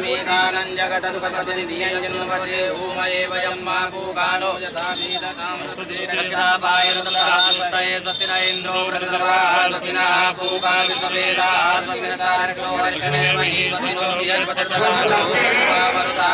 यथामीदानं जगदनुपतिनिधियं जन्मपते उमये वयं मा पूगानो यथामीदतां सुदीर्घपायरुतस्तये स्वस्ति न इन्द्रो वृद्धर्वाः स्वस्ति नः पूगा विश्ववेदाः स्वस्ति न तारको वर्षणे मही स्वस्ति नो विजयपतिर्दधातु मरुता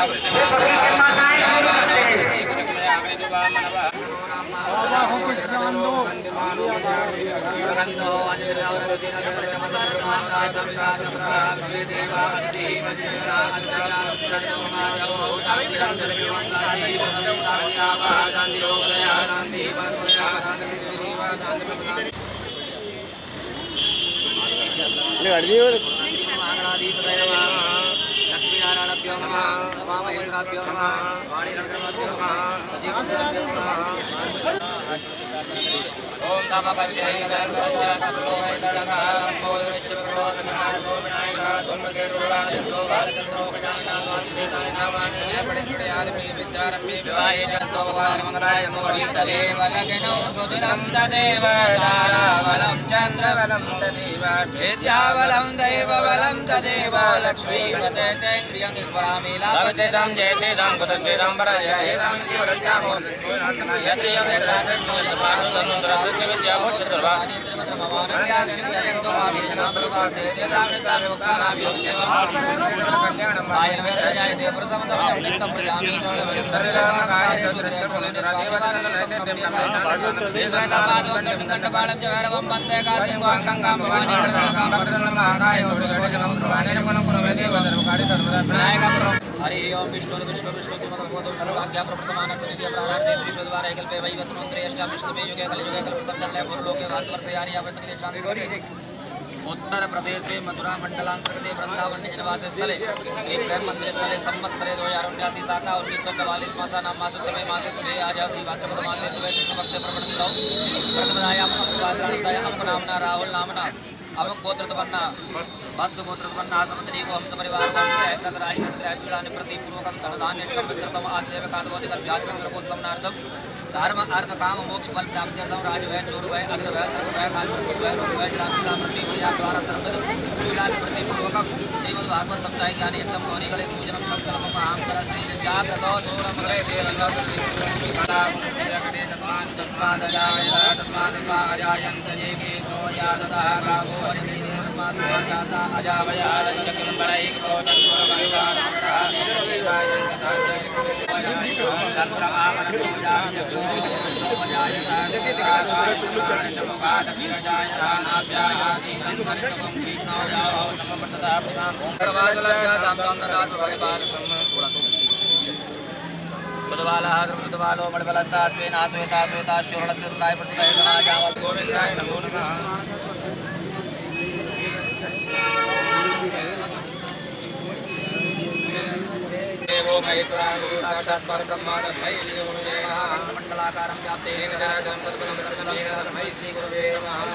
लक्ष्मीनारायणभ्यो नमः वामहेन्द्राभ्यो नमः वाणीरत्नभ्यो नमः विद्यावलं दैवबलं तदेव लक्ष्मीपते क्रियं स्मरामि लाभतेषां जयतेषां कुतस्तेषां पराजयेषां दिवरस्यामो यत्र यत्र कृष्णो यद्भारतसमुद्रास्य विद्याभूतर्वाणि त्रिमत्रमवानव्यासिन्दयन्तो माभिजनां प्रभाते तेषामितामि मुक्तानां योगसेवम् आयन वेदजायते पुरुषमतमयं नित्यं प्रजामि सर्वं सर्वकार्येषु निर्वादिवादं जवरवं वन्दे कादिं वाङ्गं भवानी हरि ओम विष्णु विष्णु विष्णु श्रीमद्भगवतो विष्णु आज्ञा प्रवर्तमान समिति प्रारंभे श्री विद्वारे कल्पे वै वसुमंत्रे अष्टाम विष्णुवे युगे कलियुगे कल्पतरुणे भूलोके भारतवर्षयानि यावत् शांति उत्तर प्रदेश मथुरा मंडलांतर्गत वृंदावन निजनिवास स्थले श्री प्रेम मंदिर स्थले संवत्सरे 2079 शाखा 1944 मासा नाम मासुतमे मासे सुबह आज श्री भाद्रपद मासे सुबह कृष्ण पक्ष प्रवृत्तौ प्रथमदायाम अमुकाचरणताय अमुक नामना राहुल नामना अमुक गोत्रतवन्ना वत्स गोत्रतवन्ना समतनी को हंस परिवार को एकत्र राष्ट्रत्र राष्ट्रानि प्रति पूर्वकं तनदान्य शब्दत्रतम आदिदेव कादवोदिक आध्यात्मिक प्रबोधनार्थम धर्म अर्थ काम मोक्ष फल प्राप्त्यर्थम राजभय चोरभय अग्रभय सर्वभय काल मृत्युभय रोगभय जरापीड़ा मृत्यु क्रिया द्वारा सर्वजम पीड़ा निवृत्ति पूर्वकम श्रीमद् भागवत सप्ताह ज्ञानी यज्ञम गौरी गणेश पूजनम शब्दम आम कर श्री जागृतो दूरम मदे तस्मादजायन्त जेके तो यादतः गावो अरिणे तस्मात् जाता अजावयारञ्चकिं बलैक भवतं सुदवालो मणिबलस्तास्वे नास्वेता स्वेता शूर्णतिरुलाय प्रतिदयना जावत् गोविन्दाय नमो नमः देवो महेश्वराय साक्षात् परब्रह्म तस्मै श्री गुरुवे नमः मंडलाकारं व्याप्ते जगदाजं तत्पदं दर्शनं तस्मै श्री गुरुवे नमः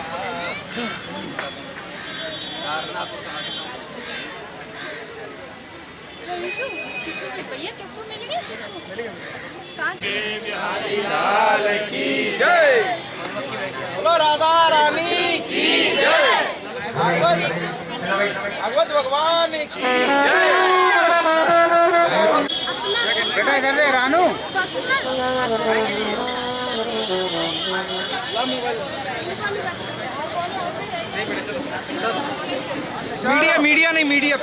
भैया कैसे मिल गए बिहारी लाल की जय। बोलो राधा रानी की जय। भागवत भगवान की जय। बेटा इधर से रानू मीडिया मीडिया नहीं मीडिया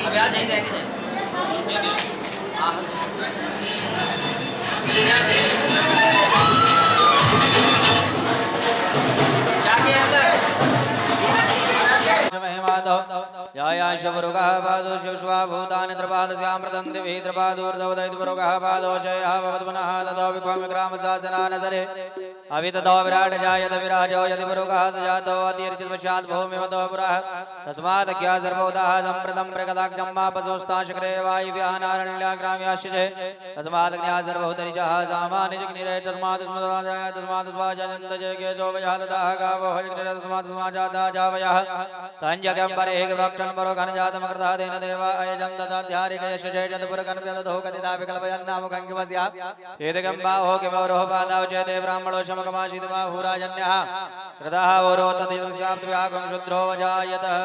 अबे आ जाइए जाएंगे या शवरुगः पादो शिवश्वा भूतानि त्रिपादस्यामृतं दिवि त्रिपादोर्धवदयित्वरुगः पादो शयः भवद्मनः ततो विक्वमिक्रामशासनानसरे अविततो विराट जायत विराजो यदि पुरुगः सुजातो अतिर्चित्वशात् भूमिवतो पुरः तस्मादज्ञा सर्वोदाः सम्प्रतं प्रगदाक्षं मापसोस्ताशक्रे वायुव्यानारण्याग्राम्याश्चिजे तस्मादज्ञा सर्वोदरिजः सामान्यजग्निरे तस्मादस्वाजयन्तजयकेशो वयः ददाः गावो हजग्निरे तस्मादस्माजाता जावयः तञ्जगं परेह वक्षन् परो घनजातमकृतः तेन देवा अयजं ददाध्यारिकयशेषपुरकन्व्यदधो कथितापि कल्पयन्नामुखं किमस्या चेदगं बाहो किमवरोः पादाव चेदे ब्राह्मणो शमकमाशितमाहुराजन्यः कृतः वरो तदिदुष्याप्तव्यागं शुद्रो वजायतः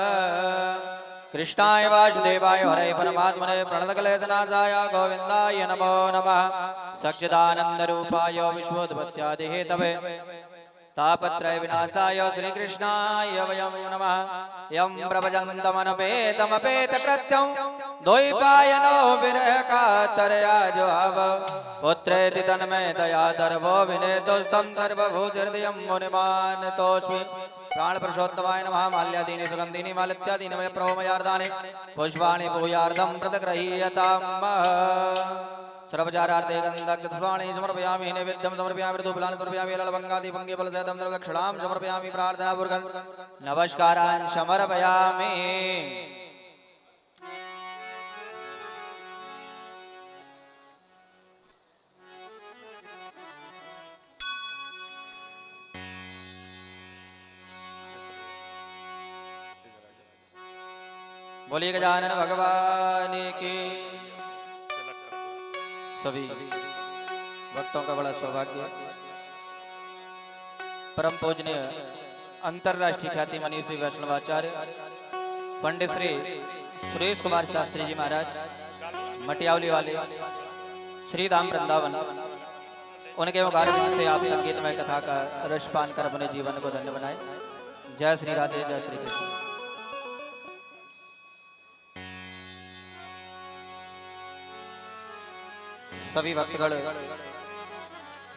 कृष्णाय वासुदेवाय हरे परमात्मने प्रणतकलेशनाशाय गोविन्दाय नमो नमः सच्चिदानन्दरूपाय विश्वोत्पत्त्यादिहेतवे तापत्रय विनाशाय श्रीकृष्णाय वयं नमः यं प्रभजन्तमनपेतमपेतकृत्यं द्वैपायनो विरहकातरया जोहाव पुत्रेति तन्मे दया दर्भो विनेतोस्तं सर्वभूतिर्दयं मुनिमानतोऽस्मि प्राणपुरुषोत्तमाय नमः माल्यादीनि सुगन्धीनि मालित्यादीनि मय प्रहोमयार्दानि पुष्पाणि पूजार्थं प्रतिगृह्यताम् सर्वचारार्थे गन्धपुष्पाणि समर्पयामि नैवेद्यं समर्पयामि ऋतुफलानि समर्पयामि लवङ्गादिभङ्गे फलसहितं दक्षिणां समर्पयामि प्रार्थनापूर्वकं नमस्कारान् समर्पयामि बोलिए गजानन भगवान की। सभी भक्तों का बड़ा सौभाग्य परम पूजनीय अंतरराष्ट्रीय ख्याति मनीषी वैष्णवाचार्य पंडित श्री सुरेश कुमार शास्त्री जी महाराज मटियावली वाले श्री धाम वृंदावन उनके मुखारविंद से आप संगीतमय कथा का रसपान कर अपने जीवन को धन्य बनाए। जय श्री राधे जय श्री कृष्ण। सभी भक्तगण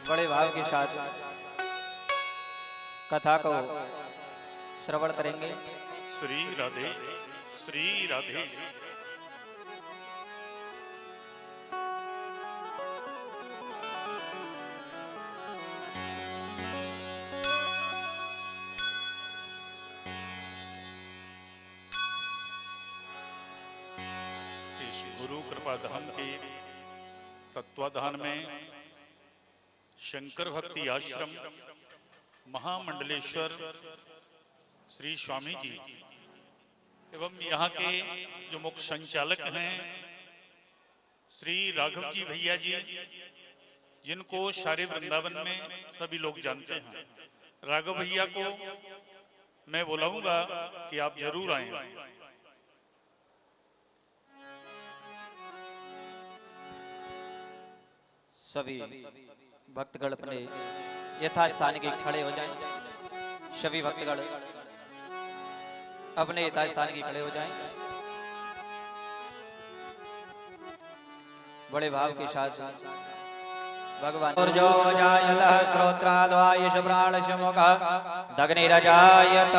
बड़े भाव के साथ कथा को श्रवण करेंगे। श्री राधे श्री राधे। इस गुरु कृपा धाम के तत्वाधान में शंकर भक्ति आश्रम महामंडलेश्वर श्री स्वामी जी एवं यहाँ के जो मुख्य संचालक हैं श्री राघव जी भैया जी, जिनको सारे वृंदावन में सभी लोग जानते हैं। राघव भैया को मैं बुलाऊंगा कि आप जरूर आएं। सभी भक्तगण अपने यथास्थान के खड़े हो जाएं। सभी भक्तगण अपने यथास्थान के खड़े हो जाएं। बड़े भाव के साथ भगवान जो जायतः श्रोत्राद्वायुष प्राणस्य मुखः दग्निरजायत।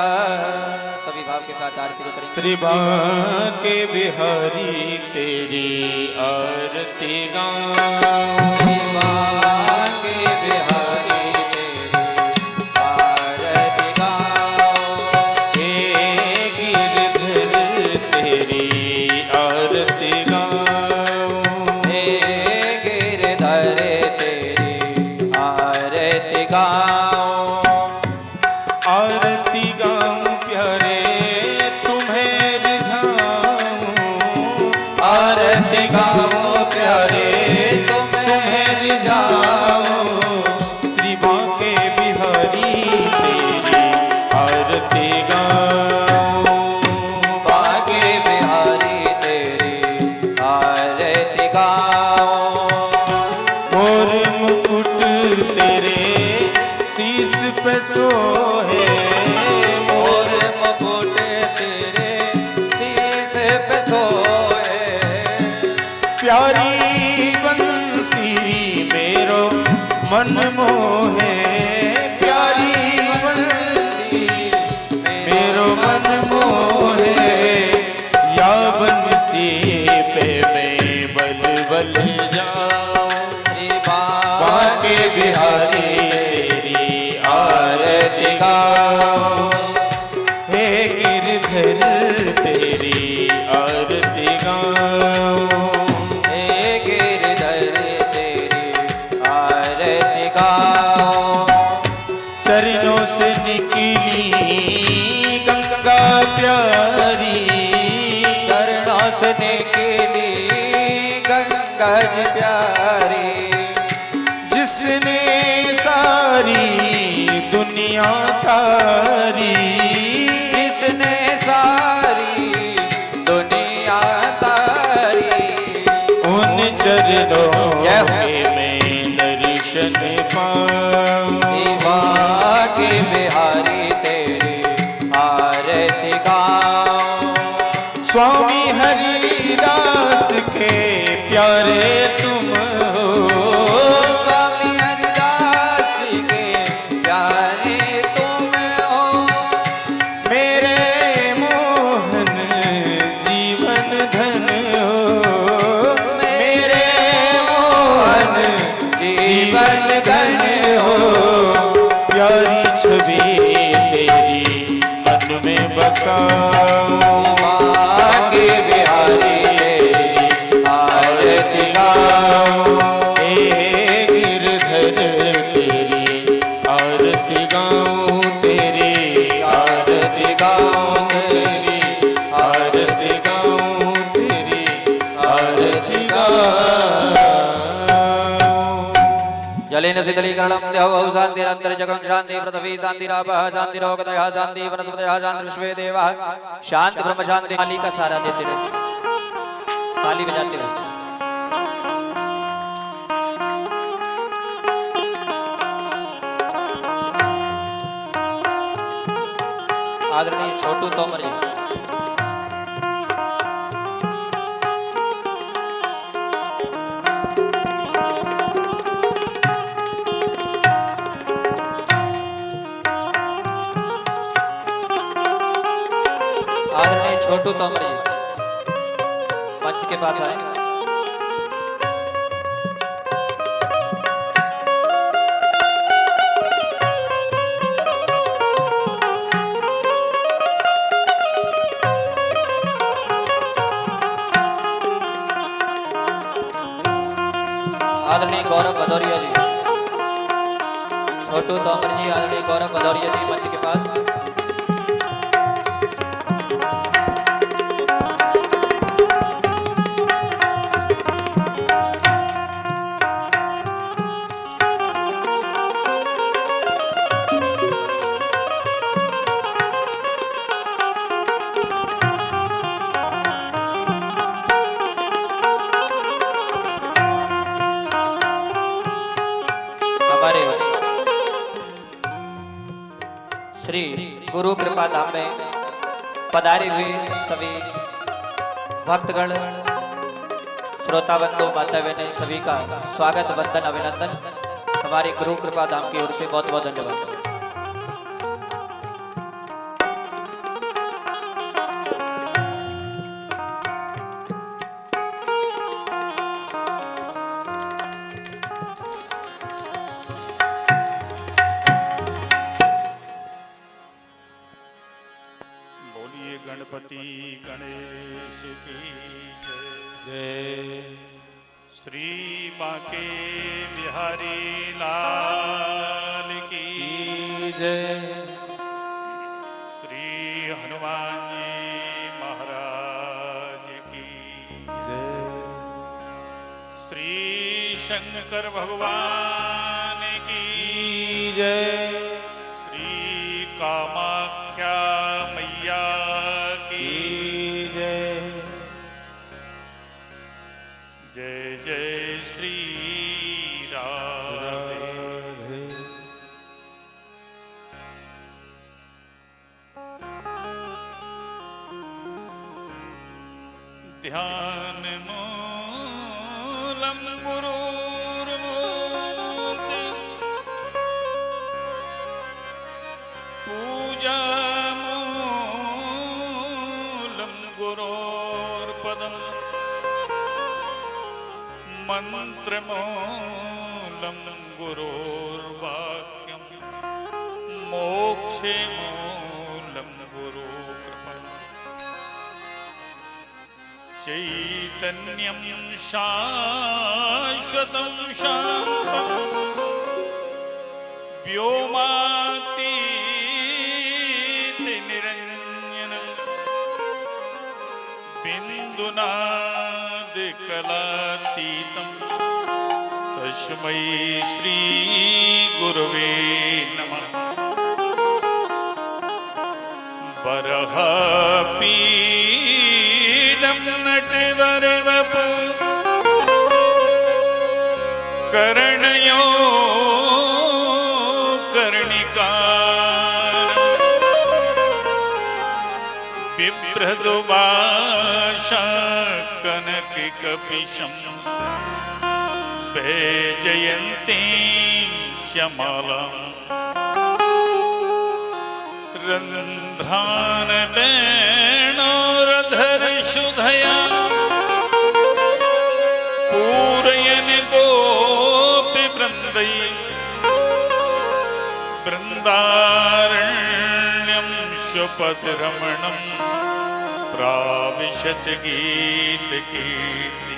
सभी भाव के साथ आरती को करेंगे। श्री बांके बिहारी तेरी आरती गाऊं। बांके बिहारी तेरी आरती गाऊं। हे गिरधर तेरी आरती गाऊं। हे गिरधर तेरी आरती गाऊं। आरती गाऊं प्यारे तुम्हें रिझाऊं। आरती गाऊं प्यारे तुम्हें रिझाऊं। श्री बांके बिहारी तेरी आरती गाऊं। बांके बिहारी तेरी आरती गाऊं। और मुकुट तेरे शीश पे सोहे। और मुकुट तेरे शीश पे सोहे। प्यारी बंसी मेरो मन मोहे, प्यारी बंसी मेरो मन मोहे, या बंसी पे मैं बल बल जाऊं, बांके बिहारी तेरी आरती गाऊं, हे गिरधर तेरी आरती गाऊं, हे गिरधर तेरी आरती गाऊं। चरणों से निकली गंगा प्यारी, चरणों से निकली गंगा जी प्यारी, जिसने सारी दुनिया तारी, जिसने सारी दुनिया तारी, उन चरणों के मैं दर्शन पाऊं, बांके बिहारी तेरी आरती गाऊं। स्वामी हरिदास के प्यारे तुम हो, स्वामी हरिदास के प्यारे तुम हो, मेरे मोहन जीवन धन हो, मेरे मोहन जीवन धन हो, प्यारी छवि तेरी मन में बसाऊं, बांके बिहारी तेरी आरती गाऊं। हे गिरधर तेरी आरती गाऊं, तेरी आरती गाऊं, तेरी आरती गाऊं, तेरी आरती गाऊं। जलेन शीतलीकरणं देवौ शान्तिरन्तरिक्षं शान्ति पृथ्वी शान्तिरापः शान्तिरोगतयः शान्ति वनस्पतयः शान्ति विश्वे देवाः शान्ति ब्रह्म शान्ति। ताली का सहारा देते रहे, ताली बजाते रहे। आदरणीय छोटू तोमर जी, आदरणीय छोटू तोमर जी मंच के पास आए। आदरणीय गौरव भदौरिया जी, छोटू तोमर जी, आदरणीय गौरव भदौरिया जी मंच के पास। श्री गुरु कृपा धाम में पधारे हुए सभी भक्तगण, श्रोता बंधु माता बहनें सभी का स्वागत वंदन अभिनंदन हमारे गुरु कृपा धाम की ओर से बहुत बहुत धन्यवाद। गणपति गणेश की जय। श्री बांके बिहारी लाल की जय। श्री हनुमान जी महाराज की जय। श्री शंकर भगवान की जय। श्री कामाख्या मैया की जय। जय जय श्री राधे। ध्यान मोह मूलं गुरुर्मूर्ति पूजामूलं गुरोर्पदम् मन्त्रमूलं गुरोर्वाक्यम् मोक्षे मूलं गुरुकृपा चैतन्यं शाश्वतं शान्तं व्योमातीतनिरञ्जनं बिन्दुनादिकलातीतं तस्मै श्री गुरवे नमः। बरहपीडं नटवरवपु कर्णयो कर्णिकारं बिभ्रदुभाषा कनककपिशं वैजयन्तीं श्यामलाम् रन्ध्रान वेणोरधरशुधया पूरयन् गोपीवृन्दै बृन्दारण्यं स्वपदरमणं प्राविशत् गीतकीर्ति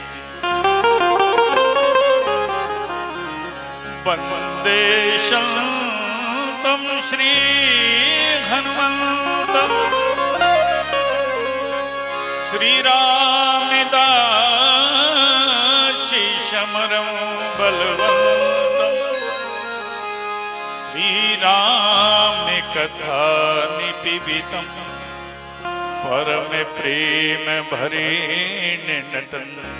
वन्दे तं श्री हनुमन्तं श्रीरामदासीशमरं बलवन्तं श्रीरामकथानिपिबितं परम प्रेम भरेण नटन्तं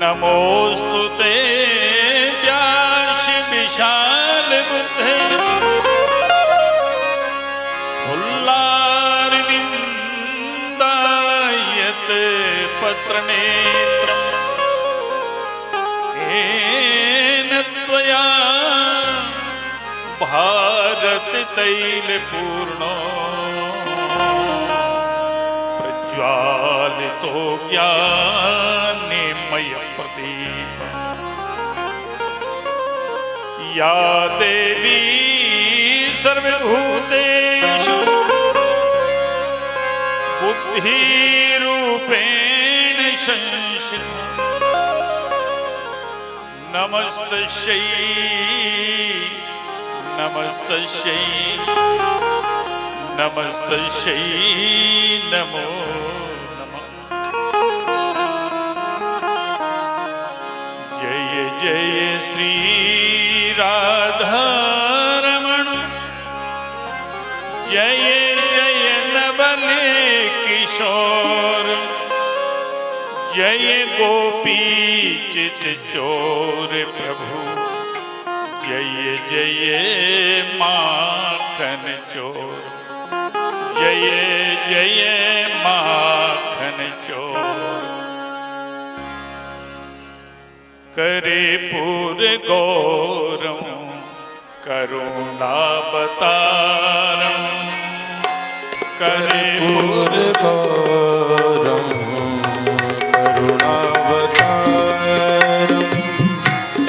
नमोस्तुते व्यास विशाल बुद्धे हुल्लारविन्दायत पत्रनेत्रम् येन त्वया भारत तैलपूर्णो प्रज्वालितो ज्ञानेमय प्रदीप या देवी सर्वभूतेषु बुद्धिरूपेण संस्थिता नमस्तस्यै नमस्तस्यै नमस्तस्यै नमो नमः। जय जय श्री राधारमण जय जय नवल किशोर जय गोपी चित चोर प्रभु जय जय माखन चोर जय जय माखन चोर करे पुर गौरव करुणावतारम करे पुर गौरव करुणावतारम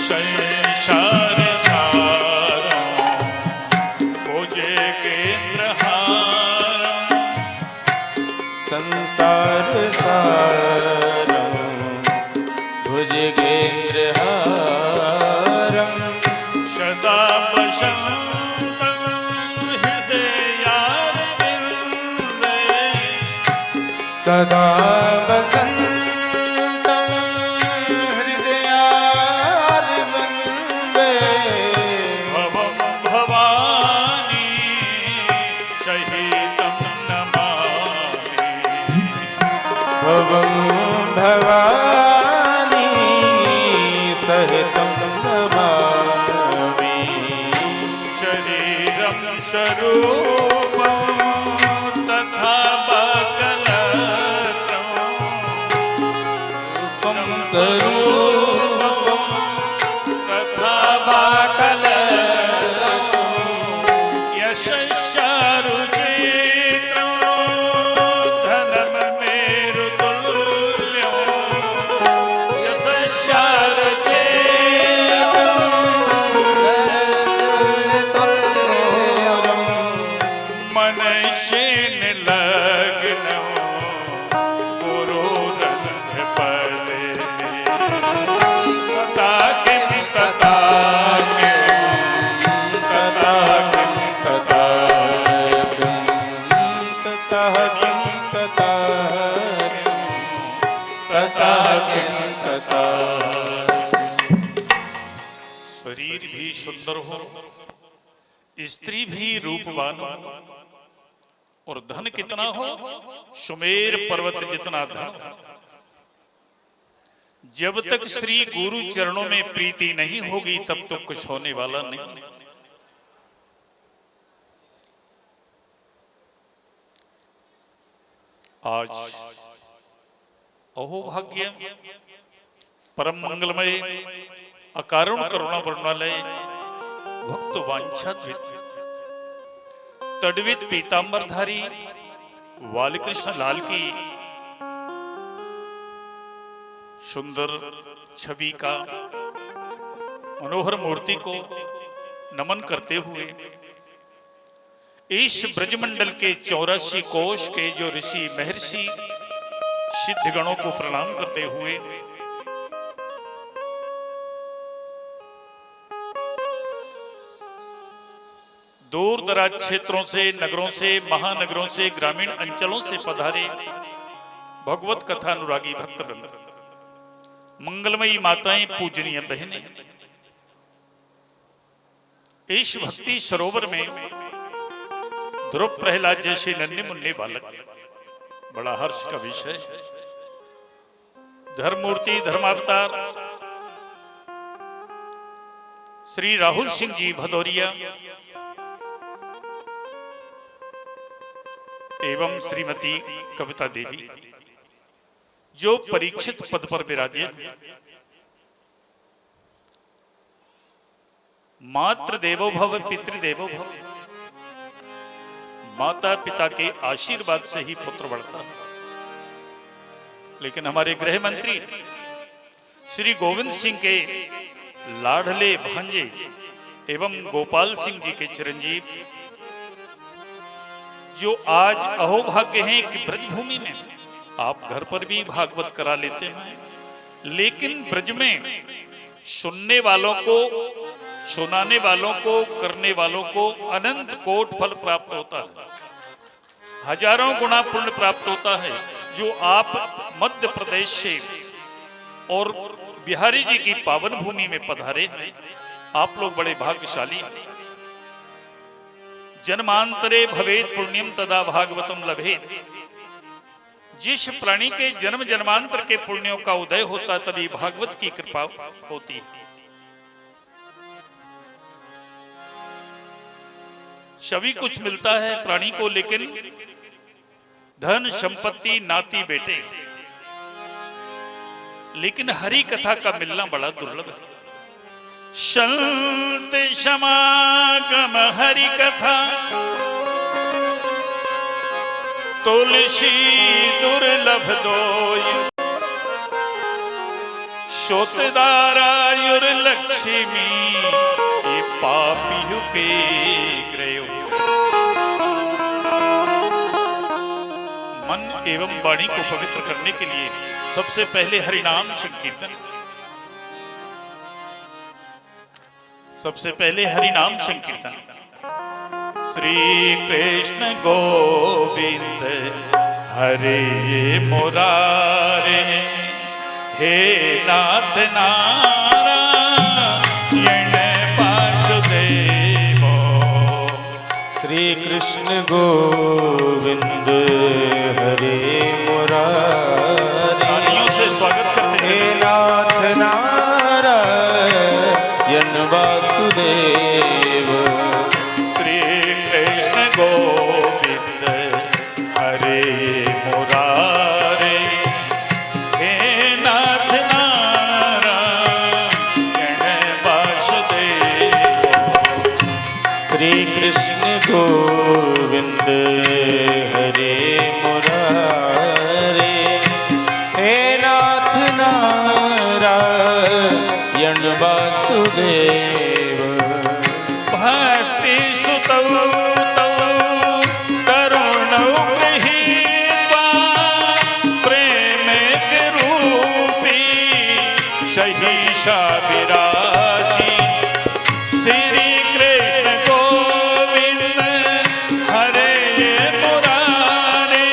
संसार सारम भुजगेन्द्रहारम संसार सारम भुजगेन्द्रहारम सदा वसन्तं हृदयारविन्दे सदा वसन्तं हृदयारविन्दे भवं भवानी सहितं नमामि भवं भवानी सहितं नमामि शरीरं स्वरूपं तथा बकलत्रं तथा किं तथा। शरीर भी सुंदर हो, स्त्री भी रूपवान हो, और धन कितना हो, सुमेर पर्वत जितना धन। जब तक श्री गुरु चरणों में प्रीति नहीं होगी तब तो कुछ होने वाला नहीं। आज अहोभाग्य परम मंगलमय अकारण करुणा वर्णालय भक्त वांछाद्वित तड़वित पीतांबरधारी बालकृष्ण लाल की सुंदर छवि का मनोहर मूर्ति को नमन करते हुए इस ब्रजमंडल के 84 कोश के जो ऋषि महर्षि सिद्धगणों को प्रणाम करते हुए दूर दराज क्षेत्रों से, नगरों से, महानगरों से, ग्रामीण अंचलों से पधारे भगवत कथा अनुरागी भक्तवृंद, मंगलमयी माताएं, पूजनीय बहनें, इस भक्ति सरोवर में ध्रुव प्रहलाद जैसे नन्हे मुन्ने बालक बड़ा हर्ष का विषय। धर्ममूर्ति धर्मावतार श्री राहुल सिंह जी भदौरिया एवं श्रीमती कविता देवी जो परीक्षित पद पर विराजे, मातृ देवो भव पितृदेवो भव, माता पिता के आशीर्वाद से ही पुत्र बढ़ता है। लेकिन हमारे गृह मंत्री श्री गोविंद सिंह के लाडले भांजे एवं गोपाल सिंह जी के चिरंजीव जो आज अहोभाग्य हैं कि ब्रजभूमि में आप घर पर भी भागवत करा लेते हैं, लेकिन ब्रज में सुनने वालों को, सुनाने वालों को, करने वालों को अनंत कोट फल प्राप्त होता है, हजारों गुना पुण्य प्राप्त होता है। जो आप मध्य प्रदेश से और बिहारी जी की पावन भूमि में पधारे हैं, आप लोग बड़े भाग्यशाली हैं। जन्मांतरे भवेत पुण्यम तदा भागवतम लभेत। जिस प्राणी के जन्म जन्मांतर के पुण्यों का उदय होता तभी भागवत की कृपा होती है। सभी कुछ मिलता है प्राणी को, लेकिन धन संपत्ति नाती बेटे, लेकिन हरि कथा का मिलना बड़ा दुर्लभ है। संत समागम हरि कथा तुलसी दुर्लभ दोई, शोतदारायुर लक्ष्मी ये पापियु के ग्रयो। मन एवं वाणी को पवित्र करने के लिए सबसे पहले हरिनाम संकीर्तन, सबसे पहले हरिनाम संकीर्तन। श्री कृष्ण गोविंद हरे मुरारे, हे नाथ नारायण वासुदेव। श्री कृष्ण गोविंद हरे मुरारे, तालियों से स्वागत करते हे हैं। नाथ नारायण वासुदेव। श्री कृष्ण गोविंद हरे मुरारे, हे नाथ नारायण वासुदेव। श्री कृष्ण गोविंद हरे मुरारे, हे नाथ नारायण वासुदेव। भक्ति सुतौ तौ करुणौ गृहीत्वा प्रेमे रूपी सहिषा विरासी। श्री कृष्ण गोविंद हरे मुरारे,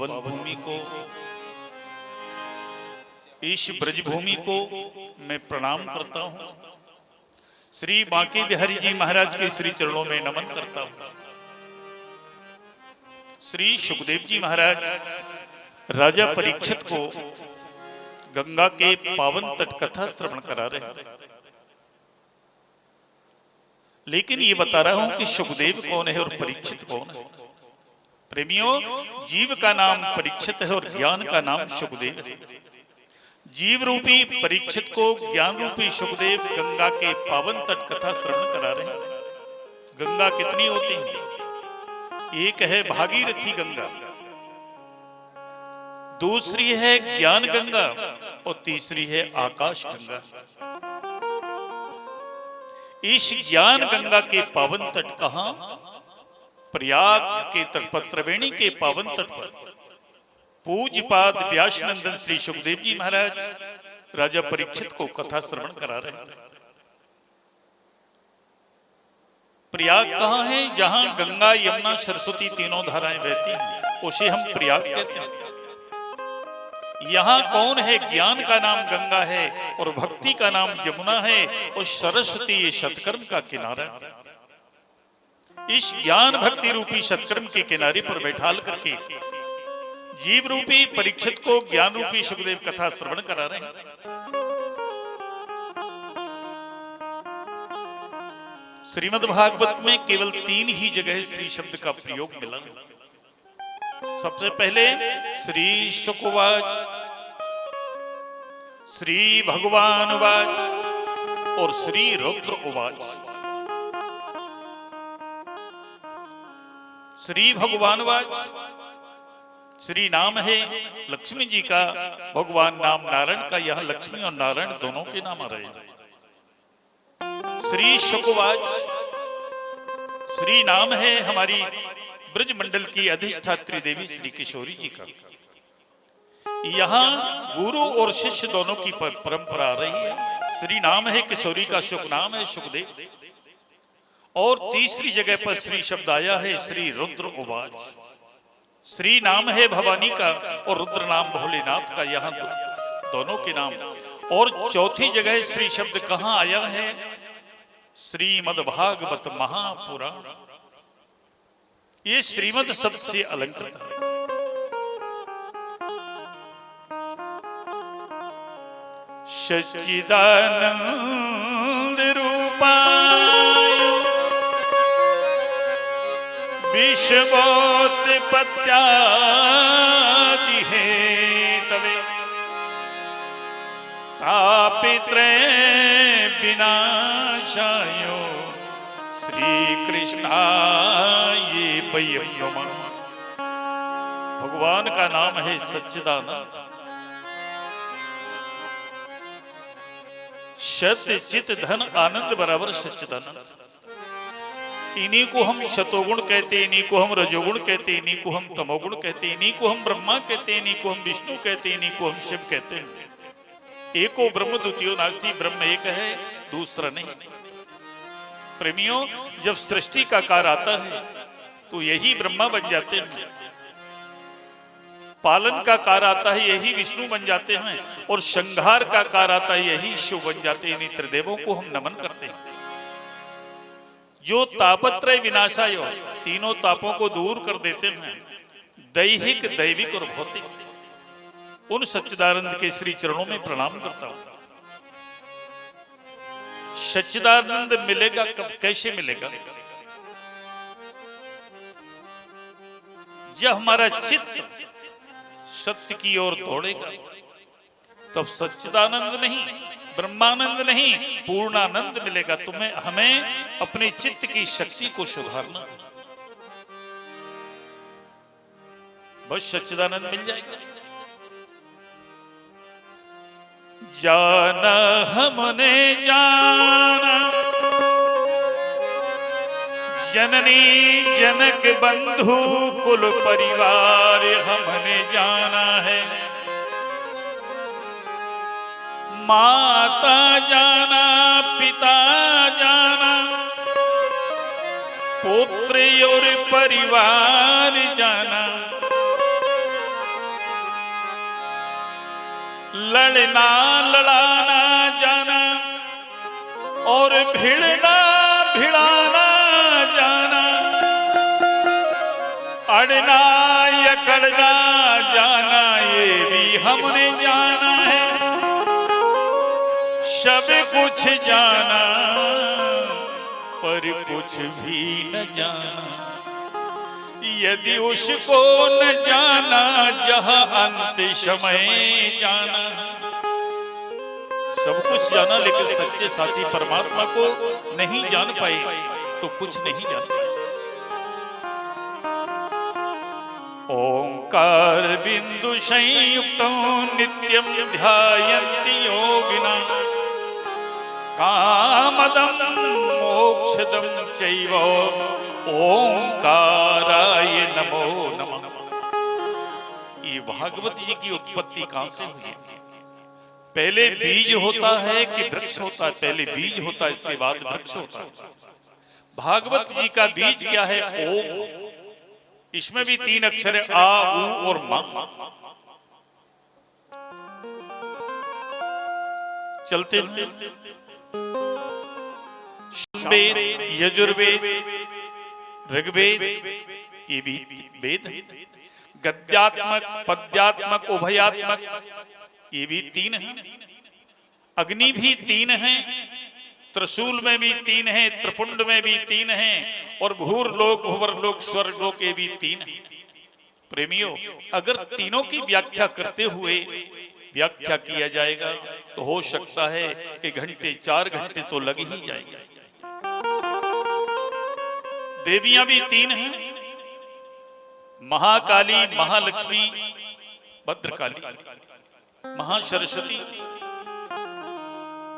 पावन भूमि को, इस ब्रज भूमि को मैं प्रणाम करता हूं। श्री बांके बिहारी जी महाराज के श्री चरणों में नमन करता हूं। श्री सुखदेव जी महाराज राजा परीक्षित को गंगा के पावन तट कथा श्रवण करा रहे हैं, लेकिन ये बता रहा हूं कि सुखदेव कौन है और परीक्षित कौन है। प्रेमियों, जीव का नाम परीक्षित है और ज्ञान का नाम सुखदेव है। जीव रूपी परीक्षित को ज्ञान रूपी सुखदेव गंगा के पावन तट कथा श्रवण करा रहे हैं। गंगा कितनी होती है? एक है भागीरथी गंगा, दूसरी है ज्ञान गंगा और तीसरी है आकाश गंगा। इस ज्ञान गंगा के पावन तट कहां? प्रयाग के तट पर, त्रिवेणी के पावन तट पर पूज्यपाद व्यासनंदन श्री सुखदेव जी महाराज राजा परीक्षित को कथा श्रवण करा रहे हैं। प्रयाग कहां है? जहां गंगा यमुना सरस्वती तीनों धाराएं बहती हैं, उसे हम प्रयाग कहते हैं। यहाँ कौन है? ज्ञान का नाम गंगा है और भक्ति का नाम यमुना है और सरस्वती ये सत्कर्म का किनारा है। इस ज्ञान भक्ति रूपी सत्कर्म के किनारे पर बैठाल करके जीव रूपी परीक्षित को ज्ञान रूपी सुखदेव कथा श्रवण करा रहे हैं। श्रीमद् भागवत में केवल 3 ही जगह श्री शब्द का प्रयोग मिला। सबसे पहले श्री शुकवाच, श्री भगवान उवाच और श्री रुद्र उवाच। श्री भगवान उवाच, श्री नाम है लक्ष्मी जी का, भगवान नाम नारायण का। यहां लक्ष्मी और नारायण दोनों के नाम आ रहे हैं। श्री शुकवाच, श्री नाम है हमारी ब्रज मंडल की अधिष्ठात्री देवी श्री किशोरी जी का। यहाँ गुरु और शिष्य दोनों की परंपरा आ रही है। श्री नाम है किशोरी का, शुक नाम है सुखदेव। और तीसरी जगह पर श्री शब्द आया है श्री रुद्र उवाच। श्री नाम है भवानी का और रुद्र नाम भोलेनाथ का, यहाँ दोनों के नाम। और चौथी जगह श्री शब्द कहाँ आया है? श्रीमद् भागवत महापुराण। ये श्रीमद् शब्द से अलंकृत है। सच्चिदानंद रूपाय विश्वोत्पत्त्यादि हेतवे तापित्रय विनाशाय श्री कृष्णाय वयं नमः। भगवान का नाम है सच्चिदानंद। सत्य चित धन आनंद बराबर सच्चिदानंद। इन्हीं को हम शतोगुण कहते, इन्हीं को हम रजोगुण कहते, इन्हीं को हम तमोगुण कहते, इन्हीं को हम ब्रह्मा कहते, इन्हीं को हम विष्णु कहते, इन्हीं को हम शिव कहते हैं। एको ब्रह्म द्वितीयो नास्ति, ब्रह्म एक है दूसरा नहीं। प्रेमियों, जब सृष्टि का कार्य आता है तो यही ब्रह्मा बन जाते हैं, पालन का कार्य आता है यही विष्णु बन जाते हैं, और संहार का कार्य आता है यही शिव बन जाते हैं। इन त्रिदेवों को हम नमन करते हैं। जो तापत्रय विनाशाय, तीनों तापों को दूर कर देते हैं, दैहिक दैविक और भौतिक, उन सच्चिदानंद के श्री चरणों में प्रणाम करता हूं। सच्चिदानंद मिलेगा कब, कैसे मिलेगा? जब हमारा चित्त सत्य की ओर दौड़ेगा, तब सच्चिदानंद नहीं, ब्रह्मानंद नहीं, पूर्णानंद मिलेगा। तुम्हें हमें अपने चित्त की शक्ति को सुधारना, बस सच्चिदानंद मिल जाएगा। जाना हमने जाना जननी जनक बंधु कुल परिवार हमने जाना है। माता जाना पिता जाना पुत्र और परिवार जाना, लड़ना लड़ाना जाना और भिड़ना भिड़ाना जाना, अड़ना यकड़ना जाना ये भी हमने जाना है। सब कुछ जाना पर कुछ भी न जाना, यदि उसको न जाना जहां अंत समय जाना। सब कुछ जाना लेकिन सच्चे साथी परमात्मा को नहीं जान पाए तो कुछ नहीं जान पाए। ओंकार बिंदु संयुक्तं नित्यं ध्यायन्ति योगिना, कामदं मोक्षदं चैव ओंकाराय नमो नमः। ये भागवत जी की उत्पत्ति कहां से हुई? पहले बीज होता है कि वृक्ष होता है? पहले बीज होता है, इसके बाद वृक्ष होता है। भागवत जी का बीज क्या है? ओम। इसमें भी 3 अक्षर है, आ, उ और मा। चलते वेद, यजुर्वेद, ऋग्वेद, ये भी वेद। गद्यात्मक, पद्यात्मक, उभयात्मक, ये भी 3 है। अग्नि भी 3 है, त्रिशूल में भी 3 है, त्रिपुंड में भी 3 है, और भूरलोक, भुवरलोक, स्वर्गलोक ये भी 3 है। प्रेमियों, अगर तीनों की व्याख्या करते हुए व्याख्या किया जाएगा तो हो सकता है कि घंटे 4 घंटे तो लग ही जाएंगे। देवियां भी 3 हैं, महाकाली, महालक्ष्मी, भद्रकाली, महासरस्वती।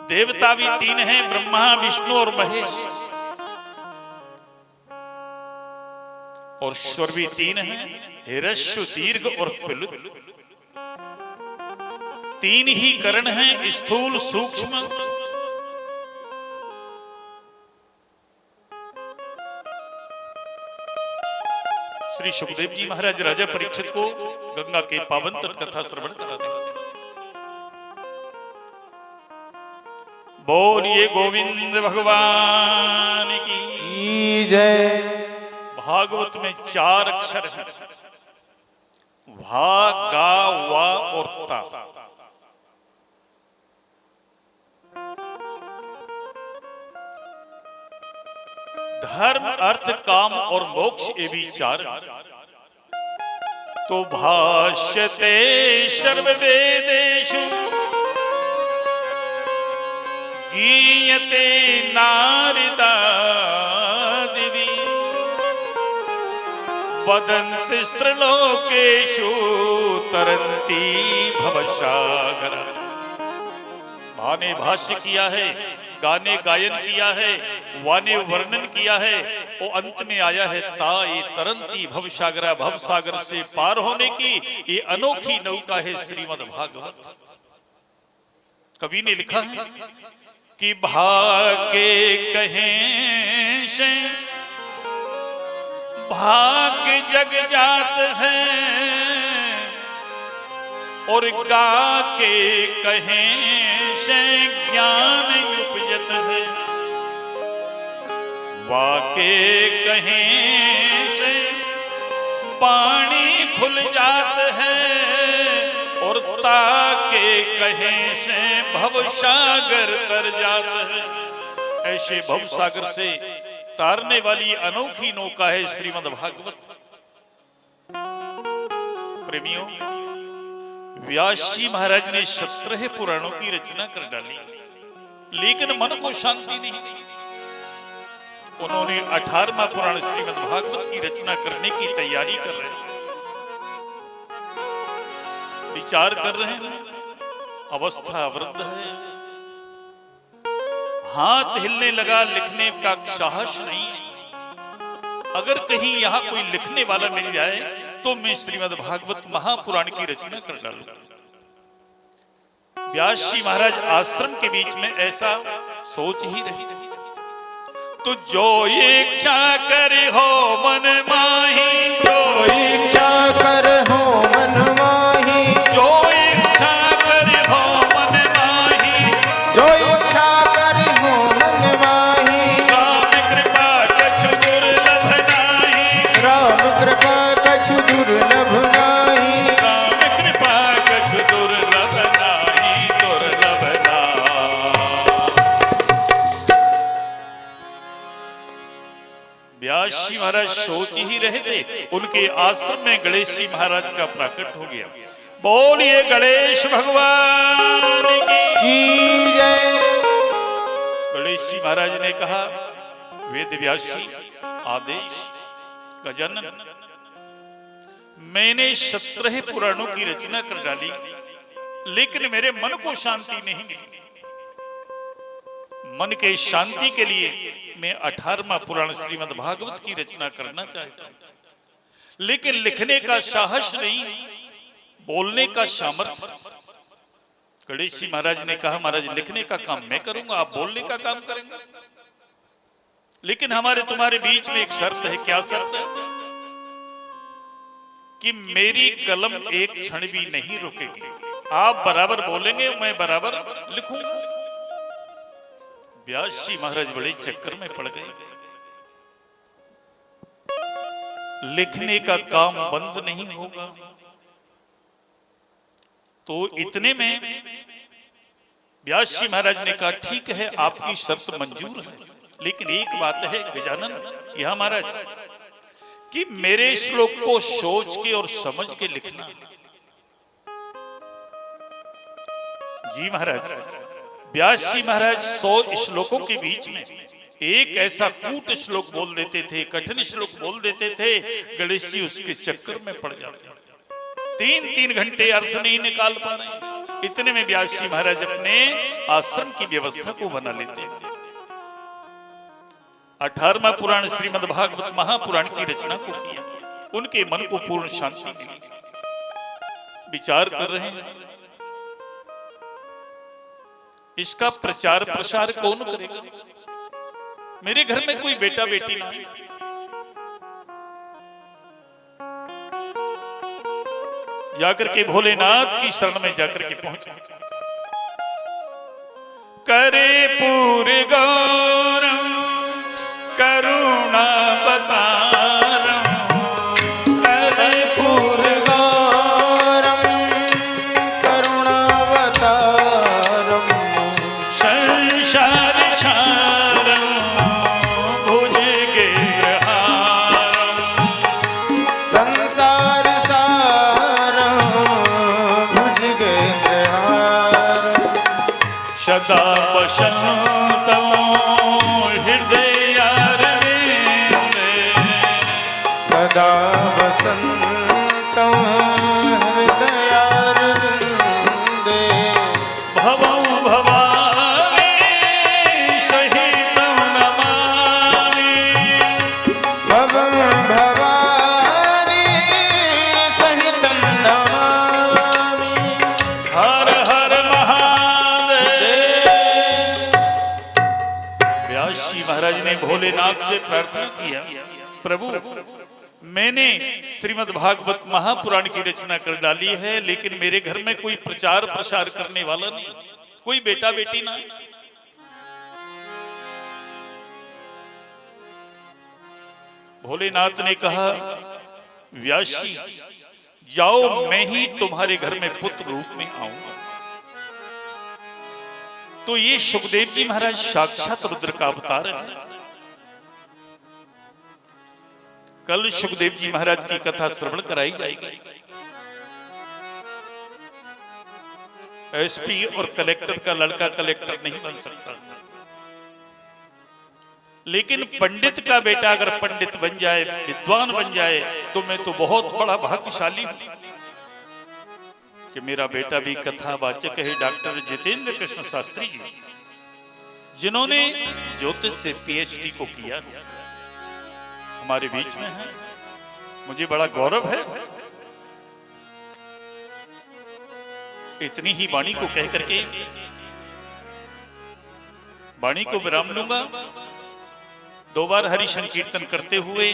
देवता भी 3 हैं, ब्रह्मा, विष्णु और महेश। और ईश्वर भी 3 हैं, हिरण्य, दीर्घ और प्लुत। 3 ही करण हैं, स्थूल, सूक्ष्म। श्री सुखदेव जी महाराज राजा परीक्षित को गंगा के पावन तट कथा श्रवण कराते हैं। बोलिए गोविंद भगवान की जय। भागवत में 4 अक्षर हैं, भा, गा, वा और ता। धर्म, अर्थ, काम और मोक्ष ये भी 4। तो भाष्यते सर्ववेदेषु गीयते नारदादिभिः वदन्ति स्त्रीलोकेषु तरन्ति भवसागर। भाने भाष्य किया है, गाने गायन किया है, वाने वर्णन किया है, वो अंत में आया है ताई तरंती भवसागर। भवसागर से पार होने की ये अनोखी नौका है श्रीमद् भागवत। कवि ने लिखा है कि भागे कहें से भाग जग जात है, और गा के कहें से ज्ञान उपजत है। वाके कहें से पानी खुल जात है, और ताके कहें से भवसागर तर जात है। ऐसे भवसागर से तारने वाली अनोखी नौका है श्रीमद् भागवत। प्रेमियों, व्यास जी महाराज ने 17 पुराणों की रचना कर डाली, लेकिन मन को शांति नहीं दी। उन्होंने 18वां पुराण श्रीमद् भागवत की रचना करने की तैयारी कर रहे हैं, विचार कर रहे हैं। अवस्था वृद्ध है, हाथ हिलने लगा, लिखने का साहस नहीं। अगर कहीं यहाँ कोई लिखने वाला मिल जाए तो मैं श्रीमद् भागवत महापुराण की रचना कर डालूंगा। व्यास जी महाराज आश्रम के बीच में ऐसा सोच ही रहे। तो जो इच्छा करे हो मन माही, जो इच्छा कर हो मन माही, जो इच्छा करे हो कछु दुर्लभ नाही, राम कृपा कछु दुर्लभ नाही, दुर्लभ नाही। व्यास जी महाराज सोच ही रहे थे, उनके आश्रम में गणेश जी महाराज का प्राकट हो गया। बोलिए गणेश भगवान की जय। गणेश जी महाराज ने कहा, वेद व्यास जी आदेश गजानन, मैंने 17 पुराणों की रचना कर डाली, लेकिन मेरे मन को शांति नहीं मिली। मन के शांति के लिए मैं 18वां पुराण श्रीमद् भागवत की रचना करना चाहता हूं, लेकिन लिखने का साहस नहीं, बोलने का सामर्थ्य। गणेश जी महाराज ने कहा, महाराज लिखने का काम मैं करूंगा, आप बोलने का काम करेंगे, लेकिन हमारे तुम्हारे बीच में एक शर्त है। क्या शर्त है? कि मेरी कलम एक क्षण भी नहीं रुकेगी, आप बराबर बोलेंगे, मैं बराबर लिखूंगा। व्यास जी महाराज बड़े चक्कर में पड़ गए, लिखने का काम बंद नहीं होगा। तो इतने में व्यास जी महाराज ने कहा, ठीक है आपकी शर्त मंजूर है, लेकिन एक बात है गजानन, यह महाराज कि मेरे श्लोक को सोच के और समझ के लिखना। जी महाराज, व्यास जी महाराज 100 श्लोकों के बीच में एक ऐसा कूट श्लोक बोल देते थे, कठिन श्लोक बोल देते थे, गणेश जी उसके चक्कर में पड़ जाते। 3-3 घंटे अर्थ नहीं निकाल पा रहे। इतने में व्यास जी महाराज अपने आश्रम की व्यवस्था को बना लेते हैं। 18वां पुराण श्रीमद् भागवत महापुराण की रचना को किया, उनके मन को पूर्ण शांति मिली। विचार कर रहे हैं, इसका प्रचार प्रसार कौन करेगा? मेरे घर में कोई बेटा बेटी नहीं, जाकर के भोलेनाथ की शरण में जाकर के पहुंचा। करे पूरे गौरव करुणा बतारम, करे पूरे गौरम करुणा बतारम, संसार सारम भुजगेन्द्रहारम, संसार सारम भुजगेन्द्रहारम, सदा वसंतम हृदयारविंदे, सदा वसंतं हृदयारविंदे, भवं भवानी सहितं नमामि, भवं भवानी सहितं नमामि, हर हर महादेव। व्यास जी महाराज ने भोलेनाथ से प्रार्थना किया, प्रभु मैंने श्रीमद् भागवत महापुराण की रचना कर डाली है, लेकिन मेरे घर में कोई प्रचार प्रसार करने वाला नहीं, कोई बेटा बेटी ना। भोलेनाथ ने कहा, व्यास जी जाओ, मैं ही तुम्हारे घर में पुत्र रूप में आऊंगा। तो ये सुखदेव जी महाराज साक्षात रुद्र का अवतार है। कल सुखदेव जी महाराज की कथा श्रवण कराई जाएगी। एसपी और कलेक्टर का लड़का कलेक्टर नहीं बन सकता, लेकिन पंडित का बेटा अगर पंडित बन जाए, विद्वान बन जाए, तो मैं तो बहुत बड़ा भाग्यशाली हूं कि मेरा बेटा भी कथावाचक है। डॉक्टर जितेंद्र कृष्ण शास्त्री जी, जिन्होंने ज्योतिष से PhD को किया, हमारे बीच में है। मुझे बड़ा गौरव है। इतनी ही वाणी को कह करके वाणी को विराम लूंगा। 2 बार हरि संकीर्तन करते हुए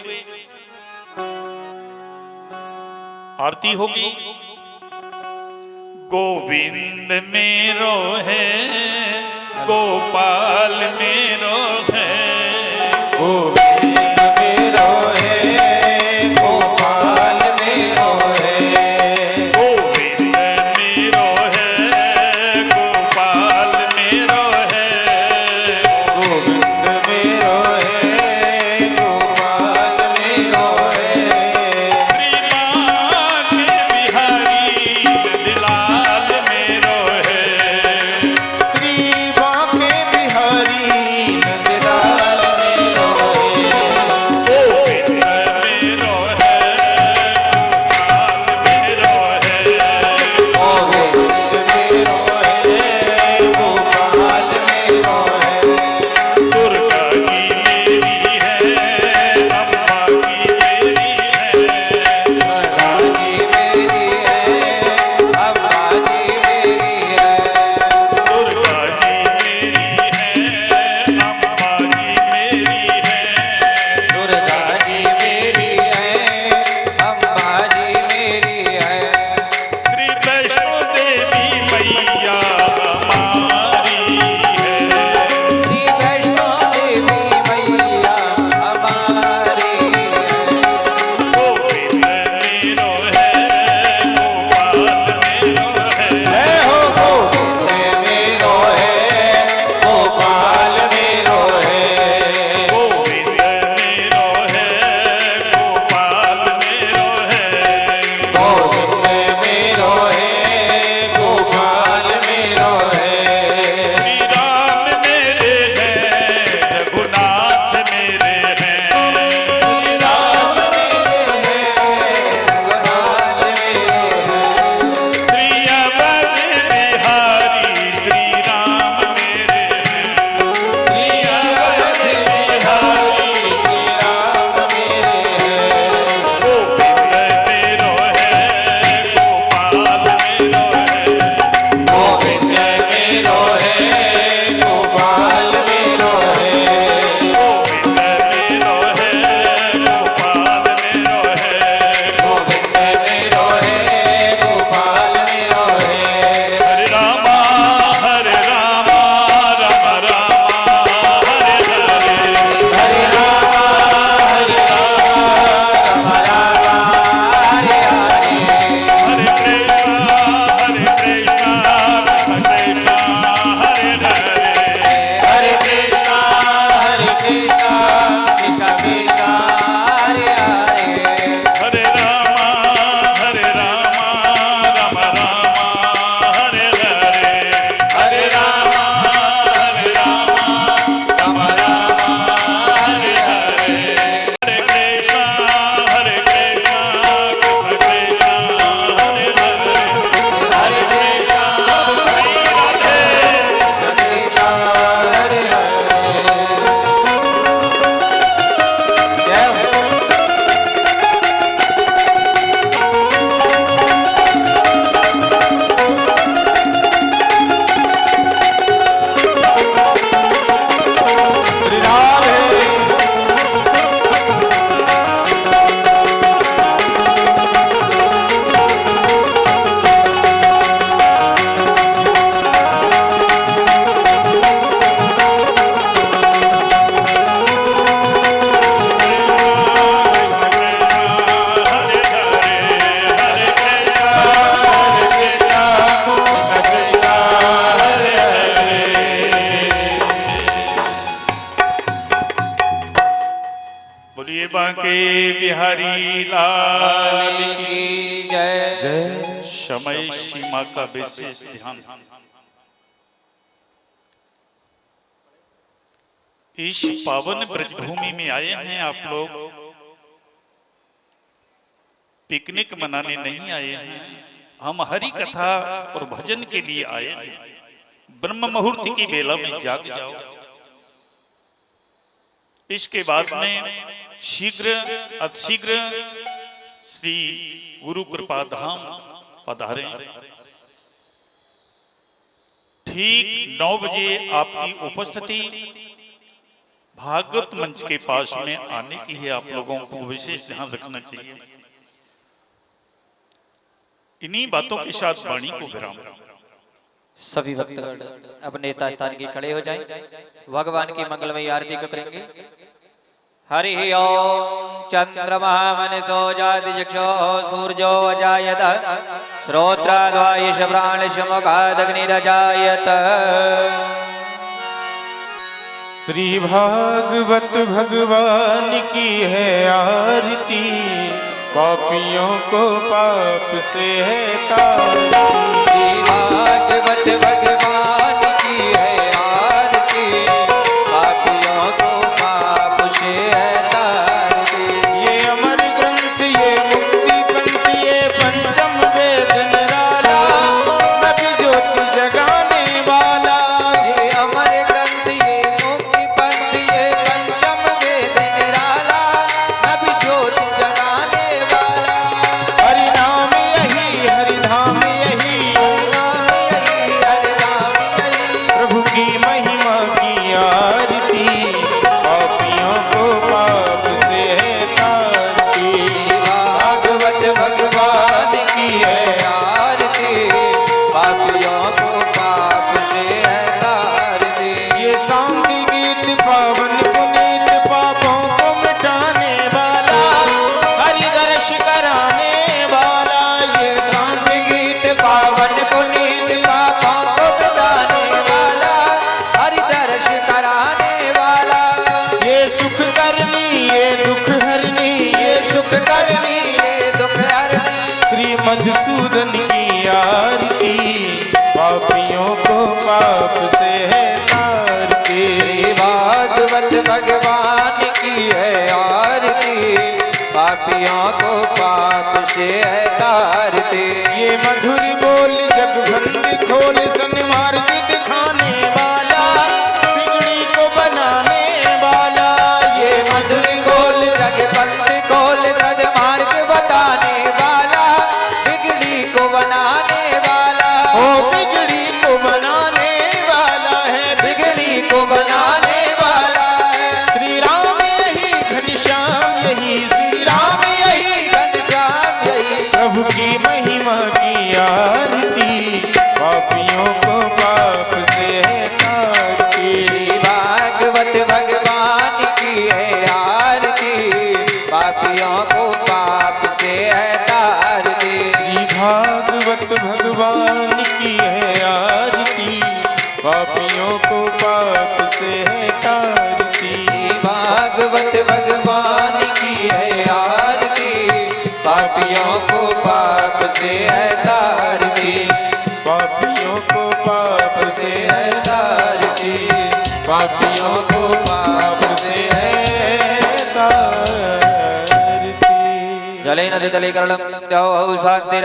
आरती होगी। गोविंद मेरो है, गोपाल मेरो है, गोविंद मेरो है, गोपाल मेरो बांके बिहारी लाल की जय। समय सीमा का विशेष ध्यान। इस पावन ब्रजभूमि में आए हैं आप लोग, पिकनिक मनाने नहीं आए हैं। हम हरि कथा और भजन के लिए आए हैं। ब्रह्म मुहूर्त की बेला में जाग जाओ। इसके बाद में शीघ्र अतिशीघ्र श्री गुरु कृपा धाम पधारें। ठीक 9 बजे आपकी उपस्थिति भागवत मंच के पास में आने की है। आप लोगों को विशेष ध्यान रखना चाहिए। इन्हीं बातों के साथ वाणी को विराम। सभी भक्तगण अपने नेता स्थान की खड़े हो जाएं। भगवान की मंगलमयी आरती को करेंगे। हरि ओम चंद्रमा मनसो जाति चक्षो सूर्यो अजायत श्रोत्राद्वायुष प्राणशमुखादग्निरजायत। श्री भागवत भगवान की है आरती, पापियों को पाप से है तारती। भागवत भगवान की है आरती, पापियों को पाप से है तारती। ये अमर ग्रंथ ये मुक्ति पंथ ये पंचम वेद निराला, नबी ज्योति जगाने वाला। ये अमर ग्रंथ ये मुक्ति पंथ ये पंचम वेद निराला, नबी ज्योति जगाने वाला। हरि नाम यही हरि धाम यही, प्रभु की महिमा की आरती, पापियों को पाप से है तारती। भागवत भगवान की है आरती, पापियों को पाप से है तारती। ये शांति गीत पावन पुनीत, पापों को मिटाने वाला, हरि दर्श कराने वाला। ये शांति गीत पावन पुनीत, पापों को मिटाने वाला, हरि दर्श कराने वाला। ये सुख करनी ये दुख हरनी, ये सुख करनी ये दुख हरनी। श्री मधुसूदन की आरती, पापियों को पाप से है तारती। श्री भागवत भगवान की है आरती, पापियों को पाप से है तारती। ये मधुर बोल जगभंग खोल सन्मार्ग दिखाने वाला, बिगड़ी को बनाने वाला। ये मधुर बोल जगपंथ खोल सद्मार्ग बताने वाला, बिगड़ी को बनाने वाला। ओ बिगड़ी को बनाने वाला है, बिगड़ी को बनाने वाला है। श्री राम यही घनश्याम यही, श्री राम यही घनश्याम यही, प्रभु की महिमा की आरती, पापियों को पाप से है तारती। श्री भागवत भगवान की है आरती, पापियों को पाप से है तारती। श्री भागवत भगवान की है आरती, पापियों को पाप से है तारती। श्री भागवत भगवान की है आरती, पापियों को पाप से है तारती। पापियों को पाप से है तारती, पापियों को पाप से है तारती। जले नदी तले करलम स्वास्ति